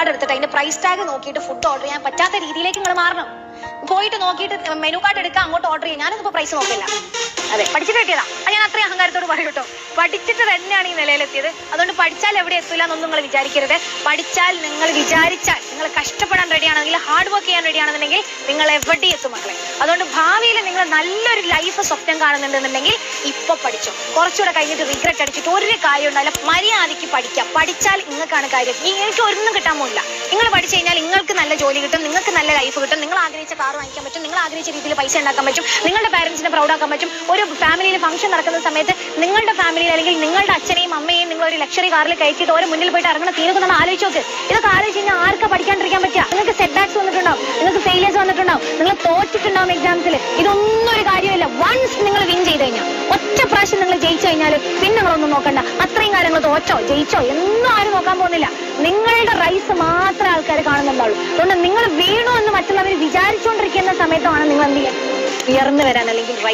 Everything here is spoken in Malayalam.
കാർഡ് എടുത്തിട്ട് അതിന്റെ പ്രൈസ് ടാഗ് നോക്കിയിട്ട് ഫുഡ് ഓർഡർ ചെയ്യാൻ പറ്റാത്ത രീതിയിലേക്ക് നിങ്ങൾ മാറണം. പോയിട്ട് നോക്കിയിട്ട് മെനു കാർഡ് എടുക്കുക, അങ്ങോട്ട് ഓർഡർ ചെയ്യാം. ഞാനൊന്നും പ്രൈസ് നോക്കില്ല. അതെ, പഠിച്ചിട്ട് കിട്ടിയതാ. അത് ഞാൻ അത്രയും അഹങ്കാരത്തോട് പറയും കേട്ടോ. പഠിച്ചിട്ട് തന്നെയാണ് ഈ നിലയിലെത്തിയത്. അതുകൊണ്ട് പഠിച്ചാൽ എവിടെ എത്തില്ല എന്നൊന്നും നിങ്ങൾ വിചാരിക്കരുത്. പഠിച്ചാൽ, നിങ്ങൾ വിചാരിച്ചാൽ, നിങ്ങൾ കഷ്ടപ്പെടാൻ റെഡിയാണെങ്കിൽ, ഹാർഡ് വർക്ക് ചെയ്യാൻ റെഡിയാണെന്നുണ്ടെങ്കിൽ നിങ്ങൾ എവിടെ എത്തും മക്കളെ. അതുകൊണ്ട് ഭാവിയിൽ നിങ്ങൾ നല്ലൊരു ലൈഫ് സ്വപ്നം കാണുന്നുണ്ടെന്നുണ്ടെങ്കിൽ ഇപ്പൊ പഠിച്ചോ. കുറച്ചുകൂടെ കഴിഞ്ഞിട്ട് റിഗ്രറ്റ് അടിച്ചിട്ട് ഒരു കാര്യം ഉണ്ടാവില്ല. മര്യാദയ്ക്ക് പഠിക്കാം. പഠിച്ചാൽ നിങ്ങൾക്കാണ് കാര്യം. എനിക്ക് ഒന്നും കിട്ടാൻ പോകില്ല. നിങ്ങൾ പഠിച്ചു കഴിഞ്ഞാൽ നിങ്ങൾക്ക് നല്ല ജോലി കിട്ടും, നിങ്ങൾക്ക് നല്ല ലൈഫ് കിട്ടും, നിങ്ങൾ ആഗ്രഹിച്ച കാർ വാങ്ങിക്കാൻ പറ്റും, നിങ്ങൾ ആഗ്രഹിച്ച രീതിയിൽ പൈസ ഉണ്ടാക്കാൻ പറ്റും, നിങ്ങളുടെ പാരന്റ്സിനെ പ്രൗഡാക്കാൻ പറ്റും. ഒരു ഫാമിലിയിൽ ഫംഗ്ഷൻ നടക്കുന്ന സമയത്ത് നിങ്ങളുടെ ഫാമിലിയിൽ അല്ലെങ്കിൽ നിങ്ങളുടെ അച്ഛനെയും അമ്മയെയും നിങ്ങൾ ഒരു ലക്ഷറി കാറിൽ കയറ്റിയിട്ട് ഓരോ മുന്നിൽ പോയിട്ട് ഇറങ്ങുന്ന തീരൊക്കെ നമ്മൾ ആലോചിച്ച് നോക്ക്. ഇതൊക്കെ ആലോചിച്ച് കഴിഞ്ഞാൽ ആർക്കാ പഠിക്കാണ്ടിരിക്കാൻ പറ്റുക? നിങ്ങൾക്ക് സെറ്റ് ബാക്സ് വന്നിട്ടുണ്ടാവും, നിങ്ങൾക്ക് ഫെയിലിയേഴ്സ് വന്നിട്ടുണ്ടാവും, നിങ്ങൾ തോറ്റിട്ടുണ്ടാവും എക്സാംസിൽ. ഇതൊന്നും ഒരു കാര്യമില്ല. വൺസ് നിങ്ങൾ വിൻ ചെയ്ത് കഴിഞ്ഞാൽ, ഒറ്റ പ്രാവശ്യം നിങ്ങൾ ജയിച്ചു കഴിഞ്ഞാൽ പിന്നെ നിങ്ങളൊന്നും നോക്കണ്ട. അത്രയും കാര്യങ്ങൾ തോറ്റോ ജയിച്ചോ എന്നും ആരും നോക്കാൻ പോകുന്നില്ല. നിങ്ങളുടെ റൈസ് മാത്രമേ ആൾക്കാർ കാണുന്നുണ്ടാവുള്ളൂ. അതുകൊണ്ട് നിങ്ങൾ വീണു എന്ന് മറ്റുള്ളവർ വിചാരിച്ചുകൊണ്ടിരിക്കുന്ന സമയത്താണ് നിങ്ങൾ എന്ത് ചെയ്യാൻ ഉയർന്നു വരാൻ അല്ലെങ്കിൽ റൈസ്